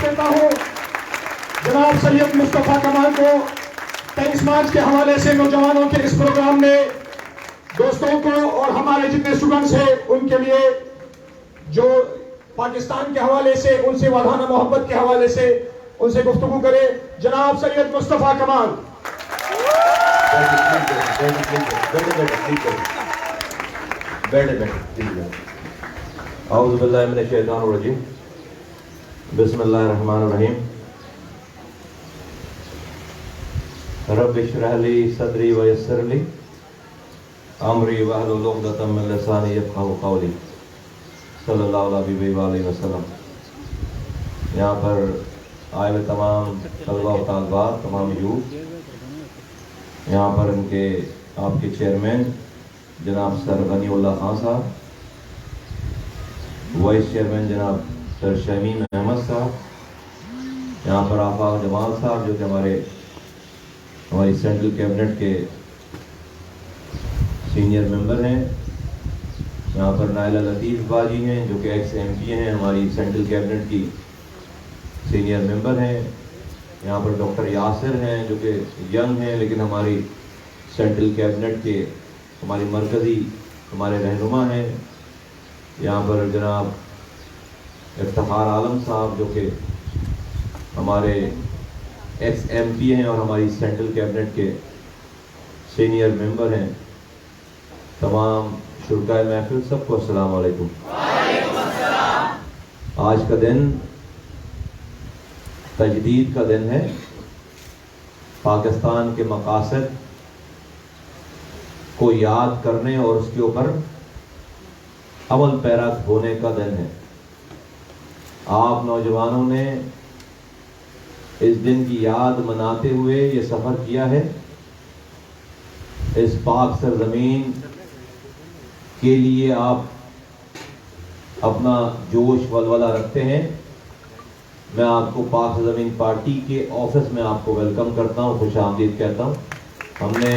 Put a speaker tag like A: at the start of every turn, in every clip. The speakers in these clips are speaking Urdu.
A: دیتا ہوں جناب سید مصطفیٰ کمال کو 23 مارچ کے حوالے سے نوجوانوں کے اس پروگرام میں دوستوں کو اور ہمارے جتنے اسٹوڈنٹس ہیں ان کے لیے جو پاکستان کے حوالے سے ان سے وادھانہ محبت کے حوالے سے ان سے گفتگو کرے جناب سید مصطفیٰ کمال.
B: اعوذ باللہ من الشیطان الرجیم بسم اللہ الرحمن الرحیم. رب اشرح لی صدری ویسر لی امری واحلل عقدۃ من لسانی یفقہوا قولی صلی اللہ علیہ وسلم. یہاں پر آئے ہوئے تمام طلبہ و طالبات, تمام یوتھ, یہاں پر ان کے آپ کے چیئرمین جناب سر غنی اللہ خان صاحب, وائس چیئرمین جناب سر شمیم احمد صاحب, یہاں پر آفاق جمال صاحب جو کہ ہماری سینٹرل کیبنٹ کے سینئر ممبر ہیں, یہاں پر نائلہ لطیف باجی ہیں جو کہ ایکس ایم پی ہیں, ہماری سینٹرل کیبنٹ کی سینئر ممبر ہیں, یہاں پر ڈاکٹر یاسر ہیں جو کہ ینگ ہیں لیکن ہماری سینٹرل کیبنٹ کے ہماری مرکزی ہمارے رہنما ہیں, یہاں پر جناب افتخار عالم صاحب جو کہ ہمارے ایکس ایم پی ہیں اور ہماری سینٹرل کیبنٹ کے سینئر ممبر ہیں, تمام شرکائے محفل سب کو السلام علیکم. آج کا دن تجدید کا دن ہے, پاکستان کے مقاصد کو یاد کرنے اور اس کے اوپر عمل پیرا ہونے کا دن ہے. آپ نوجوانوں نے اس دن کی یاد مناتے ہوئے یہ سفر کیا ہے, اس پاک سرزمین کے لیے آپ اپنا جوش ولولہ رکھتے ہیں. میں آپ کو پاک زمین پارٹی کے آفس میں آپ کو ویلکم کرتا ہوں, خوش آمدید کہتا ہوں. ہم نے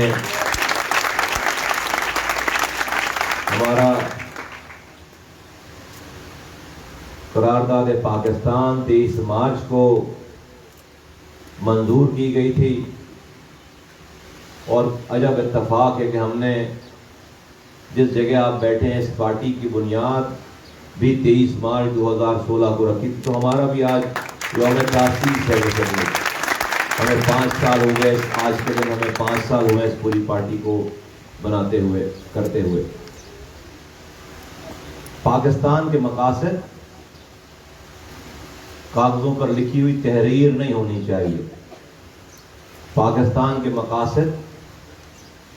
B: ہمارا قرارداد پاکستان 23 مارچ کو منظور کی گئی تھی اور عجب اتفاق ہے کہ ہم نے جس جگہ آپ بیٹھے ہیں اس پارٹی کی بنیاد بھی 23 مارچ 2016 کو رکھی تھی. تو ہمارا بھی آج یوم تاسیس ہے. ہمیں 5 سال ہو گئے, آج کے دن ہمیں 5 سال ہوئے اس پوری پارٹی کو بناتے ہوئے, کرتے ہوئے. پاکستان کے مقاصد کاغذوں پر لکھی ہوئی تحریر نہیں ہونی چاہیے. پاکستان کے مقاصد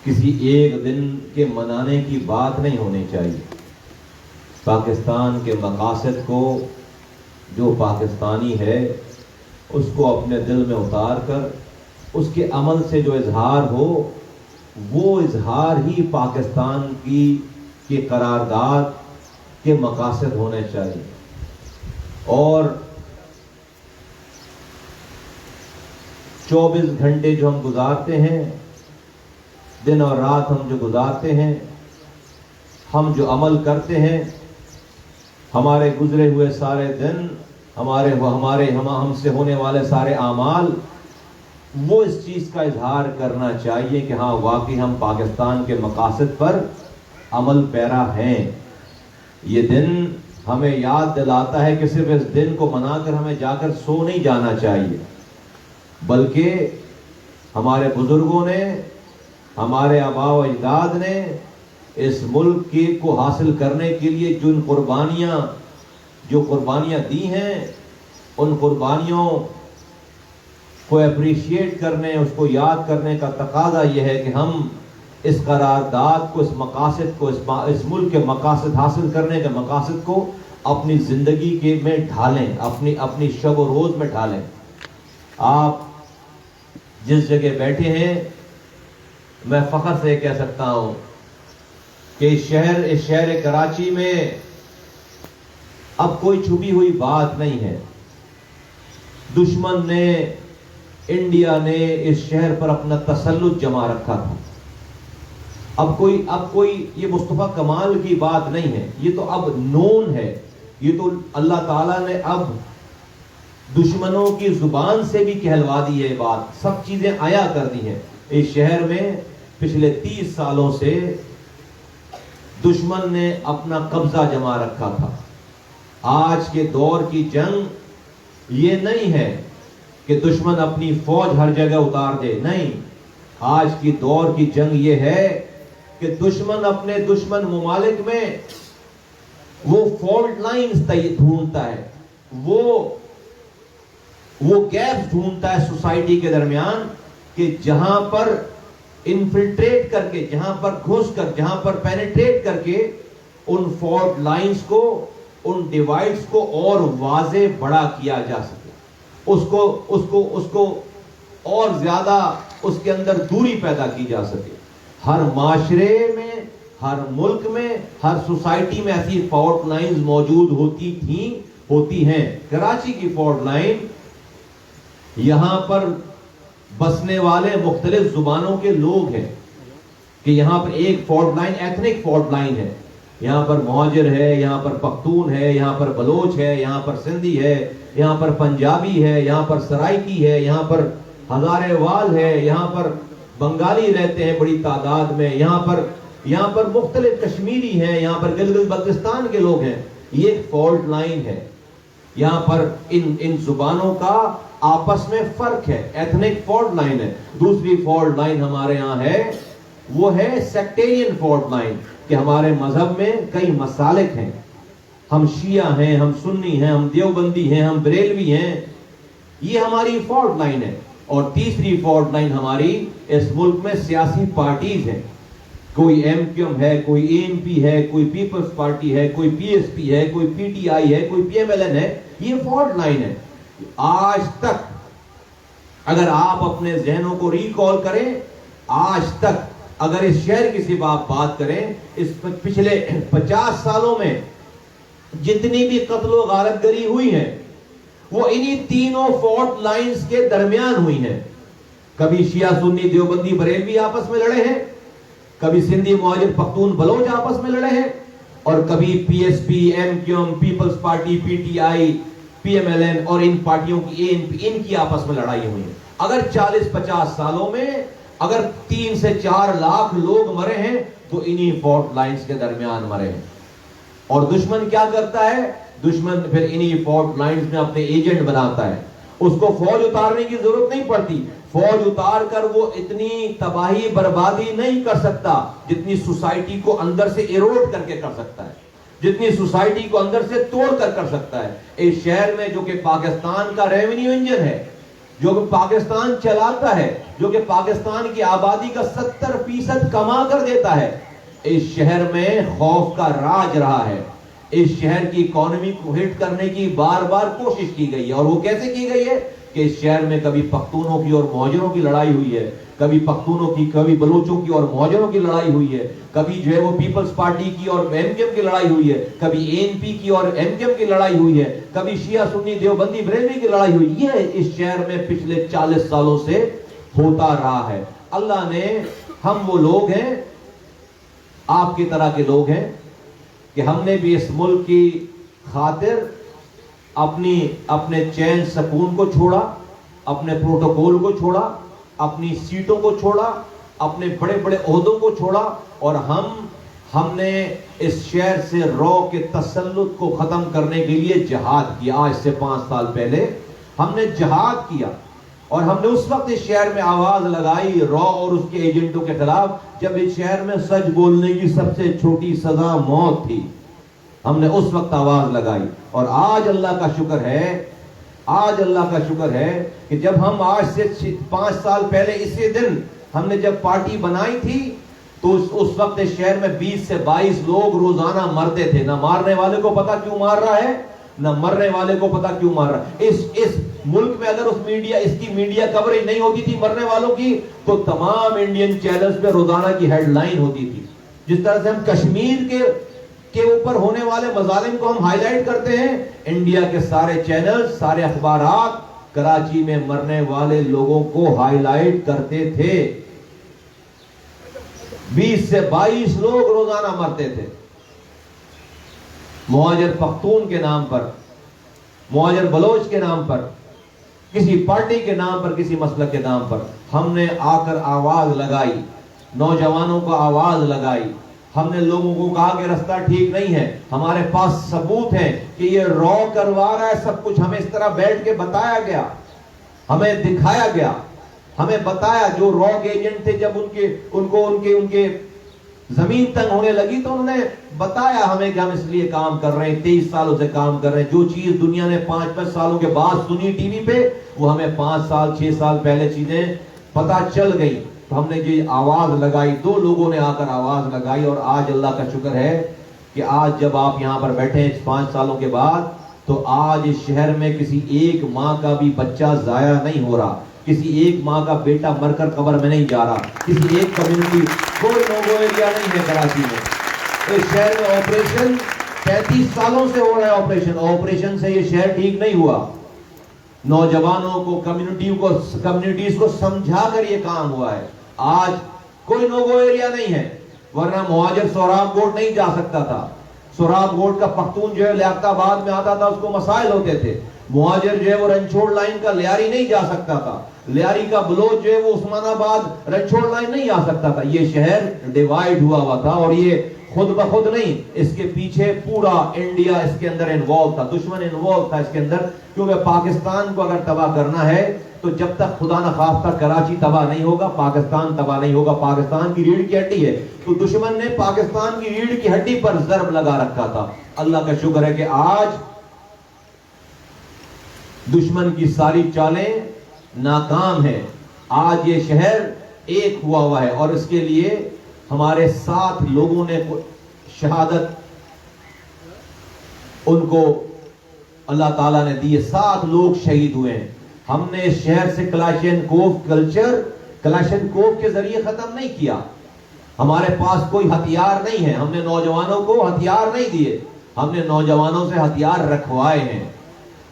B: کسی ایک دن کے منانے کی بات نہیں ہونی چاہیے. پاکستان کے مقاصد کو جو پاکستانی ہے اس کو اپنے دل میں اتار کر اس کے عمل سے جو اظہار ہو وہ اظہار ہی پاکستان کی قرارداد کے مقاصد ہونے چاہیے. اور 24 گھنٹے جو ہم گزارتے ہیں, دن اور رات ہم جو گزارتے ہیں, ہم جو عمل کرتے ہیں, ہمارے گزرے ہوئے سارے دن, ہم سے ہونے والے سارے اعمال, وہ اس چیز کا اظہار کرنا چاہیے کہ ہاں واقعی ہم پاکستان کے مقاصد پر عمل پیرا ہیں. یہ دن ہمیں یاد دلاتا ہے کہ صرف اس دن کو منا کر ہمیں جا کر سو نہیں جانا چاہیے, بلکہ ہمارے بزرگوں نے, ہمارے آباء و اجداد نے اس ملک کو حاصل کرنے کے لیے جو قربانیاں دی ہیں, ان قربانیوں کو اپریشیٹ کرنے, اس کو یاد کرنے کا تقاضا یہ ہے کہ ہم اس قرارداد کو, اس مقاصد کو, اس ملک کے مقاصد حاصل کرنے کے مقاصد کو اپنی زندگی کے میں ڈھالیں, اپنی شب و روز میں ڈھالیں. آپ جس جگہ بیٹھے ہیں, میں فخر سے کہہ سکتا ہوں کہ اس شہر کراچی میں اب کوئی چھپی ہوئی بات نہیں ہے. دشمن نے, انڈیا نے اس شہر پر اپنا تسلط جما رکھا تھا. اب کوئی یہ مصطفیٰ کمال کی بات نہیں ہے, یہ تو اب نون ہے. یہ تو اللہ تعالیٰ نے اب دشمنوں کی زبان سے بھی کہلوا دی ہے بات، سب چیزیں عیا کر دی ہیں۔ اس شہر میں پچھلے 30 سالوں سے دشمن نے اپنا قبضہ جما رکھا تھا۔ آج کے دور کی جنگ یہ نہیں ہے کہ دشمن اپنی فوج ہر جگہ اتار دے، نہیں، آج کی دور کی جنگ یہ ہے کہ دشمن اپنے دشمن ممالک میں وہ فالٹ لائنز ڈھونڈتا ہے، وہ گیپس ڈھونڈتا ہے سوسائٹی کے درمیان کہ جہاں پر انفلٹریٹ کر کے، جہاں پر گھس کر، جہاں پر پینیٹریٹ کر کے ان فالٹ لائنز کو، ان ڈیوائڈز کو اور واضح بڑا کیا جا سکے، اس کو اور زیادہ اس کے اندر دوری پیدا کی جا سکے۔ ہر معاشرے میں، ہر ملک میں، ہر سوسائٹی میں ایسی فالٹ لائنز موجود ہوتی تھیں، ہوتی ہیں۔ کراچی کی فالٹ لائن، یہاں پر بسنے والے مختلف زبانوں کے لوگ ہیں کہ یہاں پر ایک fault line ethnic fault line ہے، یہاں پر مہاجر ہے، یہاں پر پختون ہے، یہاں پر بلوچ ہے، یہاں پر سندھی ہے، یہاں پر پنجابی ہے، یہاں پر سرائکی ہے، یہاں پر ہزارے وال ہے، یہاں پر بنگالی رہتے ہیں بڑی تعداد میں، یہاں پر مختلف کشمیری ہیں، یہاں پر گلگت بلتستان کے لوگ ہیں۔ یہ ایک فالٹ لائن ہے، یہاں پر ان زبانوں کا آپس میں فرق ہے، ایتھنک فالٹ لائن ہے۔ دوسری فالٹ لائن ہمارے ہاں ہے، وہ ہے سیکٹیرین فالٹ لائن، کہ ہمارے مذہب میں کئی مسالک ہیں، ہم شیعہ ہیں، ہم سنی ہیں، ہم دیوبندی ہیں، ہم بریلوی ہیں، یہ ہماری فالٹ لائن ہے۔ اور تیسری فالٹ لائن ہماری اس ملک میں سیاسی پارٹیز ہیں، کوئی ایم کیو ایم ہے، کوئی اے این پی ہے، کوئی پیپلز پارٹی ہے، کوئی پی ایس پی ہے، کوئی پی ٹی آئی ہے، کوئی پی ایم ایل این ہے، یہ فالٹ لائن ہے۔ آج تک اگر آپ اپنے ذہنوں کو ریکال کریں، آج تک اگر اس شہر کی صرف آپ بات کریں، اس پچھلے 50 سالوں میں جتنی بھی قتل و غارت گری ہوئی ہیں، وہ انہی تینوں فالٹ لائنز کے درمیان ہوئی ہیں۔ کبھی شیعہ سنی دیوبندی بریلوی آپس میں لڑے ہیں، کبھی سندھی مہاجر پختون بلوچ آپس میں لڑے ہیں، اور کبھی P S P, M Q M, peoples party, P T I, P M L N اور ان پارٹیوں کی ان کی آپس میں لڑائی ہوئی ہے۔ اگر 40-50 سالوں میں اگر 3 سے 4 لاکھ لوگ مرے ہیں تو انہی فالٹ لائنز کے درمیان مرے ہیں۔ اور دشمن کیا کرتا ہے؟ دشمن پھر انہی فالٹ لائنز میں اپنے ایجنٹ بناتا ہے۔ اس کو فوج اتارنے کی ضرورت نہیں پڑتی، فوج اتار کر وہ اتنی تباہی بربادی نہیں کر سکتا جتنی سوسائٹی کو اندر سے ایروڈ کر کے کر سکتا ہے، جتنی سوسائٹی کو اندر سے توڑ کر سکتا ہے۔ اس شہر میں جو کہ پاکستان کا ریونیو انجن ہے، جو کہ پاکستان چلاتا ہے، جو کہ پاکستان کی آبادی کا 70% کما کر دیتا ہے، اس شہر میں خوف کا راج رہا ہے۔ اس شہر کی اکانومی کو ہٹ کرنے کی بار بار کوشش کی گئی ہے، اور وہ کیسے کی گئی ہے کہ اس شہر میں کبھی پختونوں کی اور مہاجروں کی لڑائی ہوئی ہے، کبھی پختونوں کی، کبھی بلوچوں کی اور مہاجروں کی لڑائی ہوئی ہے، کبھی جو ہے وہ پیپلز پارٹی کی اور ایم کیو ایم کی لڑائی ہوئی ہے، کبھی اے این پی کی اور ایم کیو ایم کی لڑائی ہوئی ہے، کبھی شیعہ سنی دیوبندی بریلوی کی لڑائی ہوئی۔ یہ اس شہر میں پچھلے 40 سالوں سے ہوتا رہا ہے۔ اللہ نے، ہم وہ لوگ ہیں، آپ کی طرح کے لوگ ہیں کہ ہم نے بھی اس ملک کی خاطر اپنے چین سکون کو چھوڑا، اپنے پروٹوکول کو چھوڑا، اپنی سیٹوں کو چھوڑا، اپنے بڑے بڑے عہدوں کو چھوڑا، اور ہم نے اس شہر سے رو کے تسلط کو ختم کرنے کے لیے جہاد کیا۔ آج سے 5 سال پہلے ہم نے جہاد کیا، اور ہم نے اس وقت اس شہر میں آواز لگائی رو اور اس کے ایجنٹوں کے خلاف جب اس شہر میں سچ بولنے کی سب سے چھوٹی سزا موت تھی۔ ہم نے اس وقت آواز لگائی، اور آج اللہ کا شکر ہے کہ جب ہم آج سے 5 سال پہلے اسی دن ہم نے جب پارٹی بنائی تھی تو اس وقت اس شہر میں 20 سے 22 لوگ روزانہ مرتے تھے۔ نہ مارنے والے کو پتا کیوں مار رہا ہے، نہ مرنے والے کو پتا کیوں مار رہا ہے۔ اس ملک میں اگر اس کی میڈیا کوریج نہیں ہوتی تھی مرنے والوں کی، تو تمام انڈین چینلز پہ روزانہ کی ہیڈ لائن ہوتی تھی۔ جس طرح سے ہم کشمیر کے اوپر ہونے والے مظالم کو ہم ہائی لائٹ کرتے ہیں، انڈیا کے سارے چینل، سارے اخبارات کراچی میں مرنے والے لوگوں کو ہائی لائٹ کرتے تھے۔ 20 سے 22 لوگ روزانہ مرتے تھے، مہاجر پختون کے نام پر، مہاجر بلوچ کے نام پر، کسی پارٹی کے نام پر، کسی مسلک کے نام پر. ہم نے آ کر آواز لگائی، نوجوانوں کو آواز لگائی. ہم نے لوگوں کو کہا کہ رستہ ٹھیک نہیں ہے. ہمارے پاس ثبوت ہے کہ یہ رو کروا رہا ہے سب کچھ. ہمیں اس طرح بیٹھ کے بتایا گیا، ہمیں دکھایا گیا، ہمیں بتایا. جو راگ ایجنٹ تھے جب ان کے زمین تنگ ہونے لگی تو انہوں نے بتایا ہمیں کہ ہم اس لیے کام کر رہے ہیں، 23 سالوں سے کام کر رہے ہیں. جو چیز دنیا نے 5-5 سالوں کے بعد سنی ٹی وی پہ، وہ ہمیں 5 سال 6 سال پہلے چیزیں پتا چل گئی. تو ہم نے جو آواز لگائی، 2 لوگوں نے آ کر آواز لگائی. اور آج اللہ کا شکر ہے کہ آج جب آپ یہاں پر بیٹھے ہیں 5 سالوں کے بعد، تو آج اس شہر میں کسی ایک ماں کا بھی بچہ ضائع نہیں ہو رہا، کسی ایک ماں کا بیٹا مر کر قبر میں نہیں جا رہا، کسی ایک کمیونٹی، کوئی نوگو ایریا نہیں ہے کراچی میں. اس شہر میں آپریشن 35 سالوں سے ہو رہا ہے. آپریشن سے یہ شہر ٹھیک نہیں ہوا. نوجوانوں کو، کمیونٹیز کو سمجھا کر یہ کام ہوا ہے. آج کوئی نوگو ایریا نہیں ہے، ورنہ مہاجر سوراب گوٹ نہیں جا سکتا تھا. سوراب گوٹ کا پختون جو ہے لیاقت آباد میں آتا تھا، اس کو مسائل ہوتے تھے. مہاجر جو ہے وہ رنچوڑ لائن کا لیاری نہیں جا سکتا تھا. لیاری کا بلوچ جو ہے وہ عثمان آباد رنچوڑ لائن نہیں آ سکتا تھا. یہ شہر ڈیوائیڈ ہوا تھا، اور یہ خود بخود نہیں، اس کے پیچھے پورا انڈیا اس کے اندر انوالو تھا، دشمن انوالو تھا اس کے اندر. کیونکہ پاکستان کو اگر تباہ کرنا ہے تو جب تک خدا نخواستہ کراچی تباہ نہیں ہوگا، پاکستان تباہ نہیں ہوگا. پاکستان کی ریڑھ کی ہڈی ہے، تو دشمن نے پاکستان کی ریڑھ کی ہڈی پر ضرب لگا رکھا تھا. اللہ کا شکر ہے کہ آج دشمن کی ساری چالیں ناکام ہیں. آج یہ شہر ایک ہوا ہے، اور اس کے لیے ہمارے 7 لوگوں نے شہادت ان کو اللہ تعالیٰ نے دی. 7 لوگ شہید ہوئے ہیں. ہم نے اس شہر سے کلاشنکوف کلچر کلاشنکوف کے ذریعے ختم نہیں کیا. ہمارے پاس کوئی ہتھیار نہیں ہے. ہم نے نوجوانوں کو ہتھیار نہیں دیے، ہم نے نوجوانوں سے ہتھیار رکھوائے ہیں.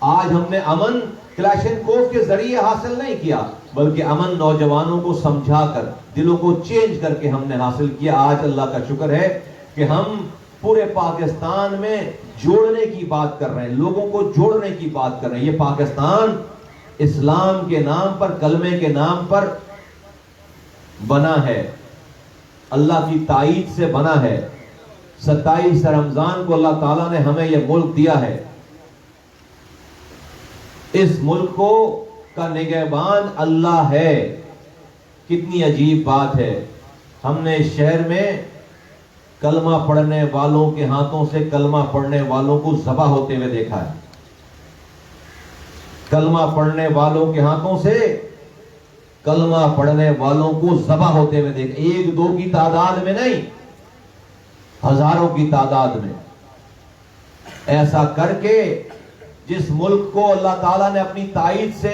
B: آج ہم نے امن کلاشنکوف کے ذریعے حاصل نہیں کیا، بلکہ امن نوجوانوں کو سمجھا کر، دلوں کو چینج کر کے ہم نے حاصل کیا. آج اللہ کا شکر ہے کہ ہم پورے پاکستان میں جوڑنے کی بات کر رہے ہیں، لوگوں کو جوڑنے کی بات کر رہے ہیں. یہ پاکستان اسلام کے نام پر، کلمے کے نام پر بنا ہے، اللہ کی تائید سے بنا ہے. 27 رمضان کو اللہ تعالیٰ نے ہمیں یہ ملک دیا ہے. اس ملک کو کا نگہبان اللہ ہے. کتنی عجیب بات ہے. ہم نے اس شہر میں کلمہ پڑھنے والوں کے ہاتھوں سے کلمہ پڑھنے والوں کو ذبح ہوتے ہوئے دیکھا ہے. کلمہ پڑھنے والوں کے ہاتھوں سے کلمہ پڑھنے والوں کو ذبح ہوتے ہوئے دیکھا. 1-2 کی تعداد میں نہیں، ہزاروں کی تعداد میں. ایسا کر کے جس ملک کو اللہ تعالیٰ نے اپنی تائید سے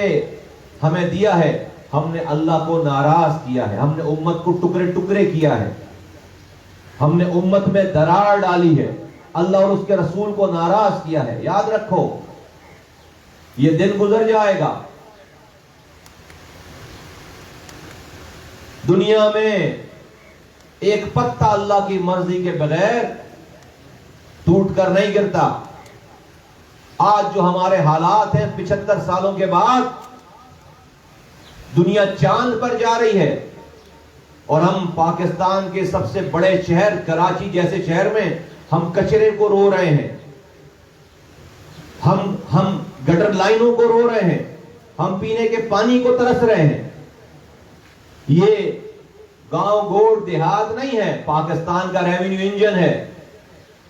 B: ہمیں دیا ہے، ہم نے اللہ کو ناراض کیا ہے. ہم نے امت کو ٹکڑے ٹکڑے کیا ہے. ہم نے امت میں درار ڈالی ہے. اللہ اور اس کے رسول کو ناراض کیا ہے. یاد رکھو، یہ دن گزر جائے گا. دنیا میں ایک پتہ اللہ کی مرضی کے بغیر ٹوٹ کر نہیں گرتا. آج جو ہمارے حالات ہیں 75 سالوں کے بعد دنیا چاند پر جا رہی ہے، اور ہم پاکستان کے سب سے بڑے شہر کراچی جیسے شہر میں ہم کچرے کو رو رہے ہیں، ہم گٹر لائنوں کو رو رہے ہیں، ہم پینے کے پانی کو ترس رہے ہیں. یہ گاؤں گوڑ دیہات نہیں ہے، پاکستان کا ریونیو انجن ہے.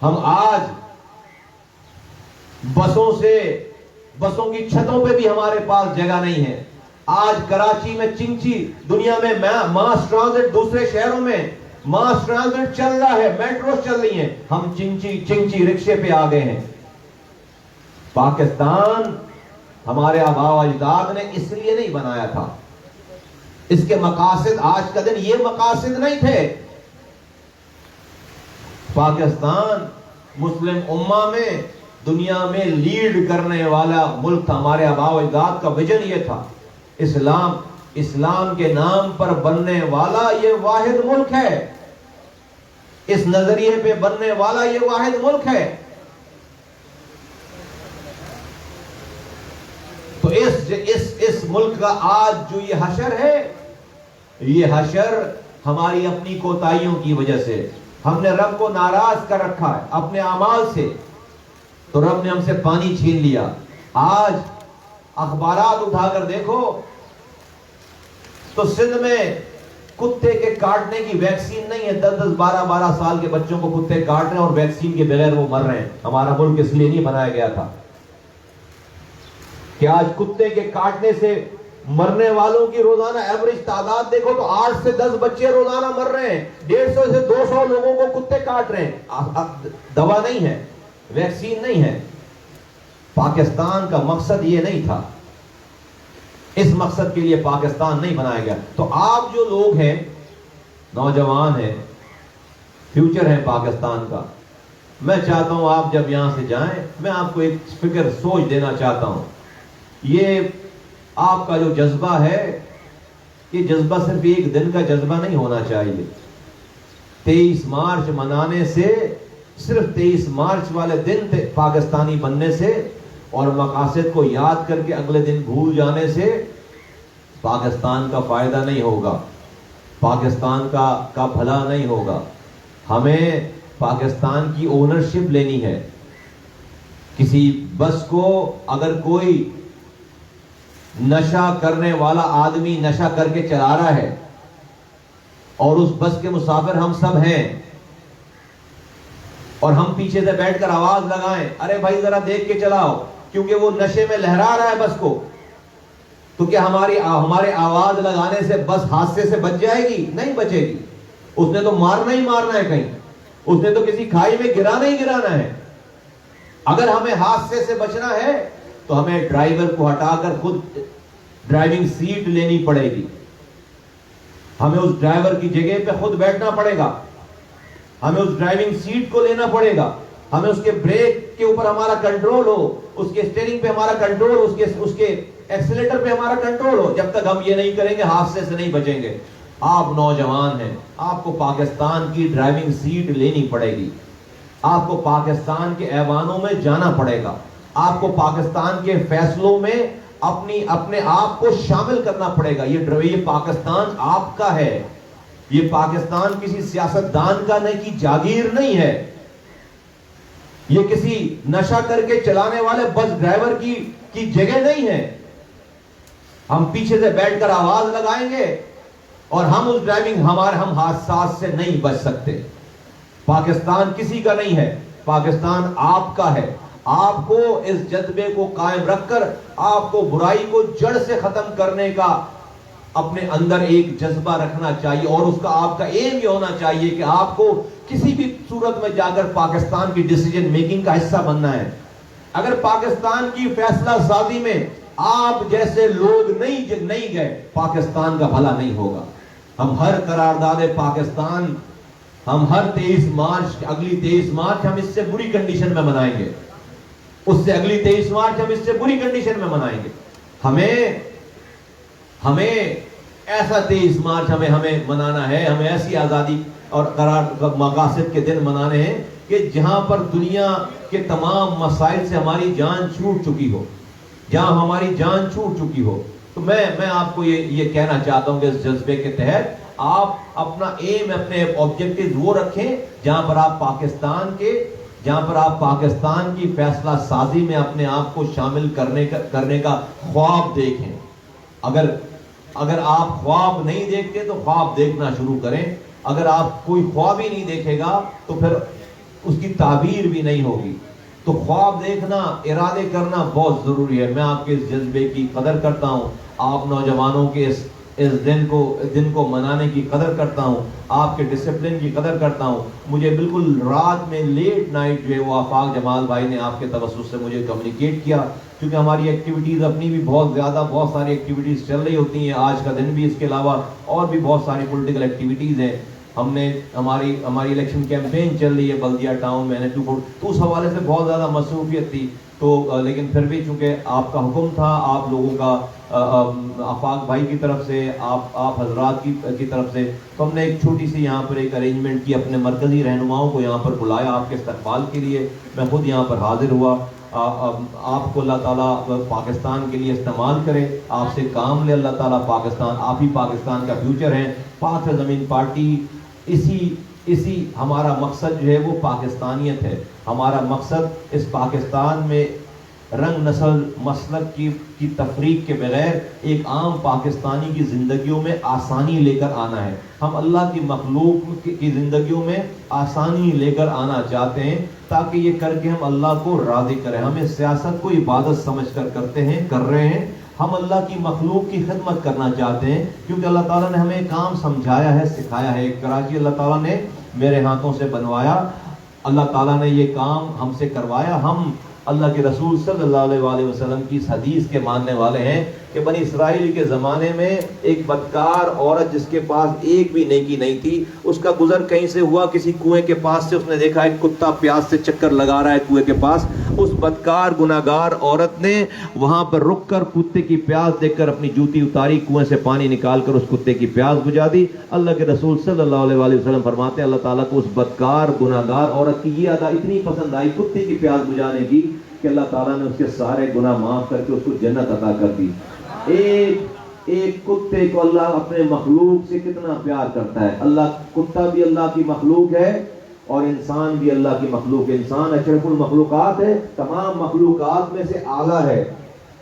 B: ہم آج بسوں کی چھتوں پہ بھی ہمارے پاس جگہ نہیں ہے. آج کراچی میں چنچی، دنیا میں ماس ٹرانزٹ، دوسرے شہروں میں ماس ٹرانزٹ چل رہا ہے، میٹرو چل رہی ہیں، ہم چنچی رکشے پہ آ گئے ہیں. پاکستان ہمارے آباء و اجداد نے اس لیے نہیں بنایا تھا. اس کے مقاصد، آج کا دن یہ مقاصد نہیں تھے. پاکستان مسلم امہ میں، دنیا میں لیڈ کرنے والا ملک تھا. ہمارے آباء و اجداد کا ویژن یہ تھا. اسلام کے نام پر بننے والا یہ واحد ملک ہے، اس نظریے پہ بننے والا یہ واحد ملک ہے. تو اس اس ملک کا آج جو یہ حشر ہے، یہ حشر ہماری اپنی کوتاہیوں کی وجہ سے، ہم نے رب کو ناراض کر رکھا ہے اپنے اعمال سے، تو رب نے ہم سے پانی چھین لیا۔ آج اخبارات اٹھا کر دیکھو تو سندھ میں کتے کے کاٹنے کی ویکسین نہیں ہے، 10 12 سال کے بچوں کو کتے کاٹ رہے ہیں اور ویکسین کے بغیر وہ مر رہے ہیں۔ ہمارا ملک اس لیے نہیں بنایا گیا تھا کہ آج کتے کے کاٹنے سے مرنے والوں کی روزانہ ایوریج تعداد دیکھو تو 8 سے 10 بچے روزانہ مر رہے ہیں، 150 سے 200 لوگوں کو کتے کاٹ رہے ہیں۔ دوا نہیں ہے، ویکسین نہیں ہے۔ پاکستان کا مقصد یہ نہیں تھا، اس مقصد کے لیے پاکستان نہیں بنایا گیا۔ تو آپ جو لوگ ہیں، نوجوان ہیں، فیوچر ہے پاکستان کا، میں چاہتا ہوں آپ جب یہاں سے جائیں، میں آپ کو ایک فکر سوچ دینا چاہتا ہوں۔ یہ آپ کا جو جذبہ ہے، یہ جذبہ صرف ایک دن کا جذبہ نہیں ہونا چاہیے۔ 23 مارچ منانے سے، صرف 23 مارچ والے دن پاکستانی بننے سے اور مقاصد کو یاد کر کے اگلے دن بھول جانے سے پاکستان کا فائدہ نہیں ہوگا، پاکستان کا بھلا نہیں ہوگا۔ ہمیں پاکستان کی اونرشپ لینی ہے۔ کسی بس کو اگر کوئی نشہ کرنے والا آدمی نشہ کر کے چلا رہا ہے اور اس بس کے مسافر ہم سب ہیں اور ہم پیچھے سے بیٹھ کر آواز لگائیں، ارے بھائی ذرا دیکھ کے چلاؤ، کیونکہ وہ نشے میں لہرا رہا ہے بس کو، تو کیا ہمارے آواز لگانے سے بس حادثے سے بچ جائے گی؟ نہیں بچے گی۔ اس نے تو مارنا ہی مارنا ہے، کہیں اس نے تو کسی کھائی میں گرانا ہے۔ اگر ہمیں حادثے سے بچنا ہے تو ہمیں ڈرائیور کو ہٹا کر خود ڈرائیونگ سیٹ لینی پڑے گی، ہمیں اس ڈرائیور کی جگہ پہ خود بیٹھنا پڑے گا، ہمیں اس ڈرائیونگ سیٹ کو لینا پڑے گا، ہمیں اس کے بریک کے اوپر ہمارا کنٹرول ہو، اس کے اسٹیئرنگ پہ ہمارا کنٹرول، اس کے ایکسیلیٹر پہ ہمارا کنٹرول ہو۔ جب تک ہم یہ نہیں کریں گے حادثے سے نہیں بچیں گے۔ آپ نوجوان ہیں، آپ کو پاکستان کی ڈرائیونگ سیٹ لینی پڑے گی، آپ کو پاکستان کے ایوانوں میں جانا پڑے گا، آپ کو پاکستان کے فیصلوں میں اپنے آپ کو شامل کرنا پڑے گا۔ یہ پاکستان آپ کا ہے، یہ پاکستان کسی سیاستدان کا نہیں کی جاگیر نہیں ہے، یہ کسی نشہ کر کے چلانے والے بس ڈرائیور کی جگہ نہیں ہے۔ ہم پیچھے سے بیٹھ کر آواز لگائیں گے اور ہم اس ہم حادثات سے نہیں بچ سکتے۔ پاکستان کسی کا نہیں ہے، پاکستان آپ کا ہے۔ آپ کو اس جذبے کو قائم رکھ کر آپ کو برائی کو جڑ سے ختم کرنے کا اپنے اندر ایک جذبہ رکھنا چاہیے، اور اس کا آپ کا ایم یہ ہونا چاہیے کہ آپ کو کسی بھی صورت میں جا کر پاکستان کی ڈیسیجن میکنگ کا حصہ بننا ہے۔ اگر پاکستان کی فیصلہ سازی میں آپ جیسے لوگ نہیں گئے، پاکستان کا بھلا نہیں ہوگا۔ ہم ہر قرارداد پاکستان، ہم ہر 23 مارچ، اگلی 23 مارچ ہم اس سے بری کنڈیشن میں منائیں گے، اس سے اگلی 23 مارچ ہم اس سے بری کنڈیشن میں منائیں گے۔ ہمیں ایسا 23 مارچ ہمیں منانا ہے، ہمیں ایسی آزادی اور مقاصد کے دن منانے ہیں کہ جہاں پر دنیا کے تمام مسائل سے ہماری جان چھوٹ چکی ہو، جہاں ہماری جان چھوٹ چکی ہو۔ تو میں آپ کو یہ کہنا چاہتا ہوں کہ اس جذبے کے تحت آپ اپنا ایم، اپنے آبجیکٹیو وہ رکھیں جہاں پر آپ پاکستان کی فیصلہ سازی میں اپنے آپ کو شامل کرنے کا خواب دیکھیں۔ اگر آپ خواب نہیں دیکھتے تو خواب دیکھنا شروع کریں۔ اگر آپ کوئی خواب ہی نہیں دیکھے گا تو پھر اس کی تعبیر بھی نہیں ہوگی۔ تو خواب دیکھنا، ارادے کرنا بہت ضروری ہے۔ میں آپ کے اس جذبے کی قدر کرتا ہوں، آپ نوجوانوں کے اس دن کو منانے کی قدر کرتا ہوں، آپ کے ڈسپلن کی قدر کرتا ہوں۔ مجھے بالکل رات میں لیٹ نائٹ جو ہے وہ آفاق جمال بھائی نے آپ کے توسط سے مجھے کمیونیکیٹ کیا، کیونکہ ہماری ایکٹیویٹیز اپنی بھی بہت ساری ایکٹیویٹیز چل رہی ہوتی ہیں، آج کا دن بھی، اس کے علاوہ اور بھی بہت ساری پولیٹیکل ایکٹیویٹیز ہیں۔ ہماری الیکشن کیمپین چل رہی ہے بلدیہ ٹاؤن میں، تو اس حوالے سے بہت زیادہ مصروفیت تھی، تو لیکن پھر بھی چونکہ آپ کا حکم تھا، آپ لوگوں کا آفاق بھائی کی طرف سے، آپ حضرات کی طرف سے، تو ہم نے ایک چھوٹی سی یہاں پر ایک ارینجمنٹ کی، اپنے مرکزی رہنماؤں کو یہاں پر بلایا آپ کے استقبال کے لیے۔ میں خود یہاں پر حاضر ہوا آپ کو اللہ تعالیٰ پاکستان کے لیے استعمال کرے، آپ سے کام لے اللہ تعالیٰ پاکستان، آپ ہی پاکستان کا فیوچر ہیں۔ پاک زمین پارٹی اسی ہمارا مقصد جو ہے وہ پاکستانیت ہے۔ ہمارا مقصد اس پاکستان میں رنگ نسل مسلک کی تفریق کے بغیر ایک عام پاکستانی کی زندگیوں میں آسانی لے کر آنا ہے۔ ہم اللہ کی مخلوق کی زندگیوں میں آسانی لے کر آنا چاہتے ہیں تاکہ یہ کر کے ہم اللہ کو راضی کریں۔ ہمیں سیاست کو عبادت سمجھ کر کر رہے ہیں، ہم اللہ کی مخلوق کی خدمت کرنا چاہتے ہیں، کیونکہ اللہ تعالیٰ نے ہمیں کام سمجھایا ہے، سکھایا ہے۔ کراچی اللہ تعالیٰ نے میرے ہاتھوں سے بنوایا، اللہ تعالیٰ نے یہ کام ہم سے کروایا۔ ہم اللہ کے رسول صلی اللہ علیہ وسلم کی اس حدیث کے ماننے والے ہیں کہ بنی اسرائیل کے زمانے میں ایک بدکار عورت جس کے پاس ایک بھی نیکی نہیں تھی، اس کا گزر کہیں سے ہوا کسی کنویں کے پاس سے، اس نے دیکھا ایک کتا پیاس سے چکر لگا رہا ہے کنویں کے پاس۔ اس بدکار گناہگار عورت نے وہاں پر رک کر کتے کی پیاس دیکھ کر اپنی جوتی اتاری، کنویں سے پانی نکال کر اس کتے کی پیاس بجھا دی۔ اللہ کے رسول صلی اللہ علیہ وسلم فرماتے ہیں اللہ تعالیٰ کو اس بدکار گناہگار عورت کی یہ ادا اتنی پسند آئی کتے کی پیاس بجھانے کی کہ اللہ تعالیٰ نے اس کے سارے گناہ معاف کر کے اس کو جنت عطا کر دی۔ ایک کتے کو اللہ اپنے مخلوق سے کتنا پیار کرتا ہے۔ اللہ کتا بھی اللہ کی مخلوق ہے اور انسان بھی اللہ کی مخلوق ہے۔ انسان اشرف المخلوقات ہے، تمام مخلوقات میں سے اعلیٰ ہے،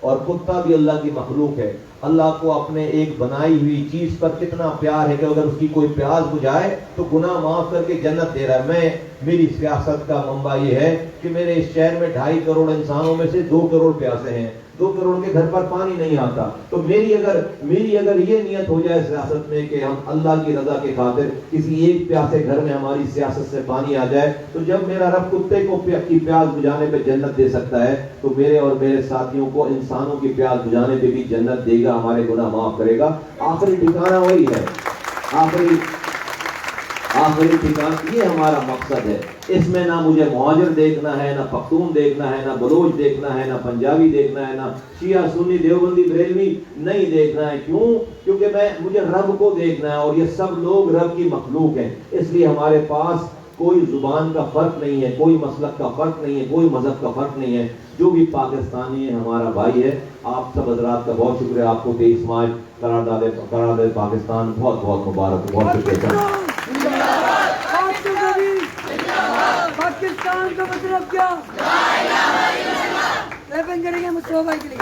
B: اور کتا بھی اللہ کی مخلوق ہے۔ اللہ کو اپنے ایک بنائی ہوئی چیز پر کتنا پیار ہے کہ اگر اس کی کوئی پیاس بجھائے تو گناہ معاف کر کے جنت دے رہا ہے۔ میری سیاست کا منبع یہ ہے کہ میرے اس شہر میں 2.5 کروڑ انسانوں میں سے 2 کروڑ پیاسے ہیں، 2 کروڑ کے گھر پر پانی نہیں آتا۔ تو میری اگر یہ نیت ہو جائے سیاست میں کہ ہم اللہ کی رضا کے خاطر کسی ایک پیاسے گھر میں ہماری سیاست سے پانی آ جائے، تو جب میرا رب کتے کو کی پیاس بجھانے پہ جنت دے سکتا ہے تو میرے اور میرے ساتھیوں کو انسانوں کی پیاس بجھانے پہ بھی جنت دے گا، ہمارے گناہ معاف کرے گا۔ آخری ٹھکانہ وہی ہے، آخری ٹھکانہ یہ ہمارا مقصد ہے۔ اس میں نہ مجھے مہاجر دیکھنا ہے، نہ پختون دیکھنا ہے، نہ بلوچ دیکھنا ہے، نہ پنجابی دیکھنا ہے، نہ شیعہ سنی دیوبندی بریلوی نہیں دیکھنا ہے۔ کیوں؟ کیونکہ مجھے رب کو دیکھنا ہے، اور یہ سب لوگ رب کی مخلوق ہیں۔ اس لیے ہمارے پاس کوئی زبان کا فرق نہیں ہے، کوئی مسلک کا فرق نہیں ہے، کوئی مذہب کا فرق نہیں ہے۔ جو بھی پاکستانی ہے ہمارا بھائی ہے۔ آپ سب حضرات کا بہت شکریہ۔ آپ کو 23 مارچ قرارداد پاکستان بہت بہت مبارک، بہت شکریہ۔
C: پاکستان کا مطلب کیا؟ کریں گے مصطفیٰ بھائی کے لیے۔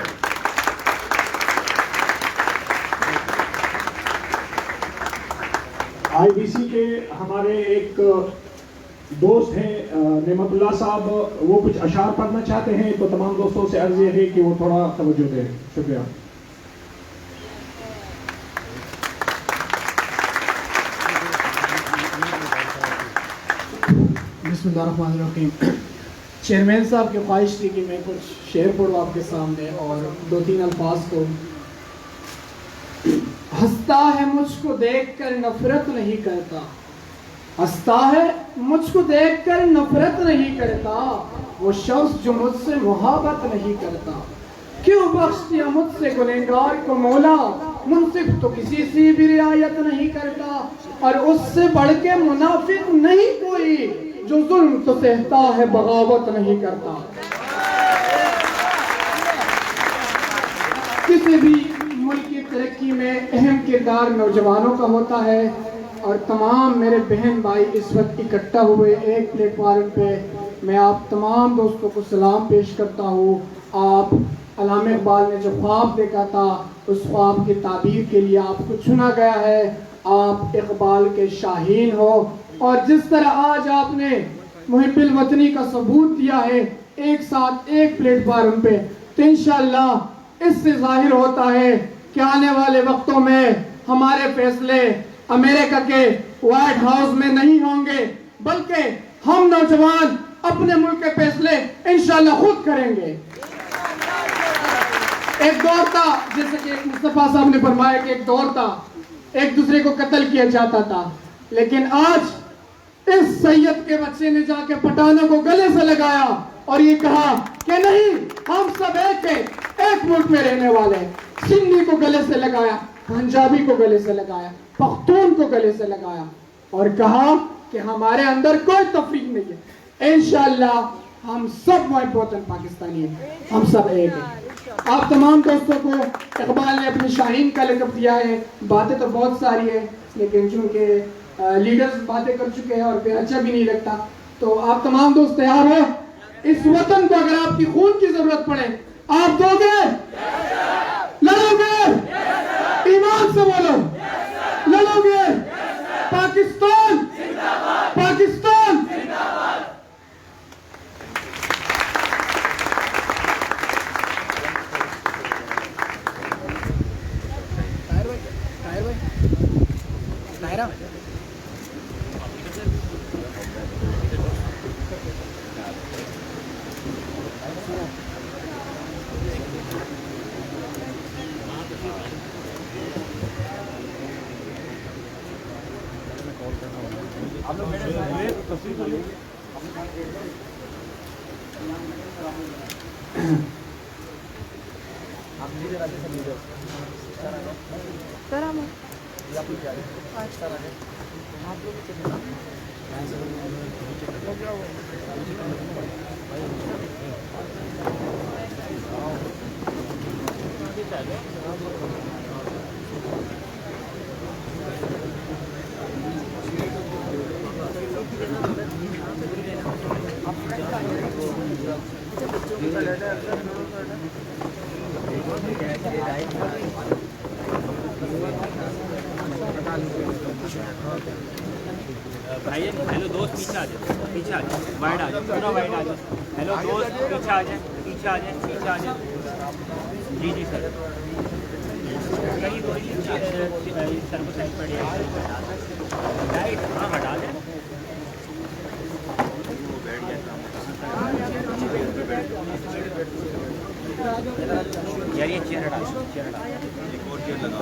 A: آئی بی سی کے ہمارے ایک دوست ہیں نعمت اللہ صاحب، وہ کچھ اشعار پڑھنا چاہتے ہیں، تو تمام دوستوں سے عرض یہ ہے کہ وہ تھوڑا توجہ دیں۔ شکریہ۔
D: بسم اللہ الرحمن الرحیم۔ چیئرمین صاحب کی خواہش تھی کہ میں کچھ شعر پڑھوں آپ کے سامنے، اور 2-3 الفاظ کو۔ ہنستا ہے مجھ کو دیکھ کر نفرت نہیں کرتا، ہنستا ہے مجھ کو دیکھ کر نفرت نہیں کرتا، وہ شخص جو مجھ سے محبت نہیں کرتا۔ کیوں بخش دیا مجھ سے گنہگار کو مولا، منصف تو کسی سے بھی رعایت نہیں کرتا، اور اس سے بڑھ کے منافق نہیں کوئی، جو ظلم تو سہتا ہے بغاوت نہیں کرتا۔ کسی بھی ملک کی ترقی میں اہم کردار نوجوانوں کا ہوتا ہے، اور تمام میرے بہن بھائی اس وقت اکٹھا ہوئے ایک پلیٹ فارم پہ، میں آپ تمام دوستوں کو سلام پیش کرتا ہوں۔ آپ علامہ اقبال نے جو خواب دیکھا تھا، اس خواب کی تعبیر کے لیے آپ کو چنا گیا ہے۔ آپ اقبال کے شاہین ہو، اور جس طرح آج آپ نے محب الوطنی کا ثبوت دیا ہے ایک ساتھ ایک پلیٹ فارم پہ، تو انشاءاللہ اس سے ظاہر ہوتا ہے کہ آنے والے وقتوں میں ہمارے فیصلے امریکہ کے وائٹ ہاؤس میں نہیں ہوں گے، بلکہ ہم نوجوان اپنے ملک کے فیصلے انشاءاللہ خود کریں گے۔ ایک دور تھا، جیسے کہ مصطفیٰ صاحب نے فرمایا کہ ایک دور تھا ایک دوسرے کو قتل کیا جاتا تھا، لیکن آج اس سید کے بچے نے جا کے پٹھانوں کو گلے سے لگایا اور یہ کہا کہ نہیں، ہم سب ایک ہیں، ایک ملک میں رہنے والے ہیں۔ سندھی کو گلے سے لگایا، پنجابی کو گلے سے لگایا، پختون کو گلے سے لگایا، اور کہا کہ ہمارے اندر کوئی تفریق نہیں ہے۔ انشاءاللہ ہم سب وائٹ وطن پاکستانی ہیں, ہم سب ایک ہیں. آپ تمام دوستوں کو اقبال نے اپنی شاہین کا لقب دیا ہے. باتیں تو بہت ساری ہیں لیکن چونکہ لیڈرز باتیں کر چکے ہیں اور پھر اچھا بھی نہیں لگتا, تو آپ تمام دوست تیار ہو؟ اس وطن کو اگر آپ کی خون کی ضرورت پڑے آپ دو گے, لڑو گے, ایمان سے بولو, لڑو گے. پاکستان پاکستان.
E: بھائی ہیلو دوست پیچھے آ جائیں, پیچھے آ جائیں, وائڈ آ جائیں, پورا وائڈ آ جائیں. ہیلو دوست پیچھے آ جائیں, پیچھے آ جائیں, پیچھے آ جائیں. جی جی سر, کہیں کوئی سر کو سائڈ پڑے رائٹ, ہاں ہٹا دیں. یار یہ چیئر ہٹا دیں, چیئر ہٹا دیں, ایک اور چیئر لگا.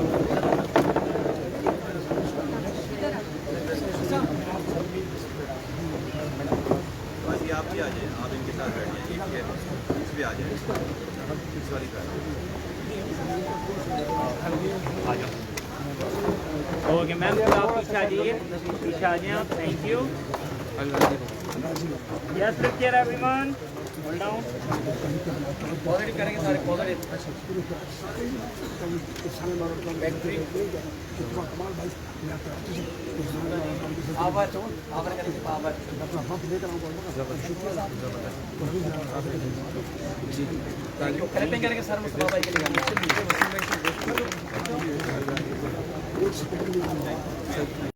E: آپ بھی آ جائیں, آپ ان کے ساتھ بیٹھ جائیں, ایک اس پہ آ جائیں, اس والی کار آ جاؤ. اوکے میم, آپ پیچھے آ جائیے, پیچھے آ جائیں آپ. Thank you. Yes look here everyone, hold down. Positive کریں گے سارے, پازیٹیو. کریں گے سر مصطفیٰ بھائی کے لیے.